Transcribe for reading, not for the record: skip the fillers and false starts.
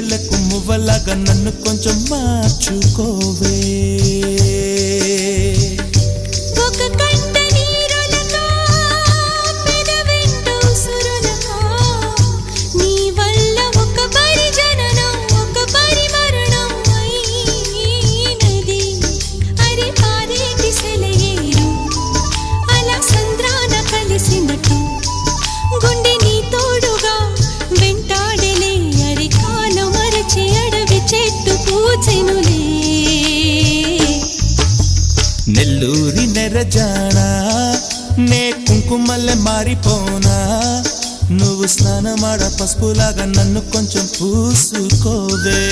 వెన్నెలకు మువ్వలాగా నన్ను కొంచెం మార్చుకోవే. నెల్లూరి నెరజానా నే కుంకుమల్లె మారిపోనా, నువ్వు స్నానమాడ పసుపులాగా నన్ను కొంచెం పూసుకోవే.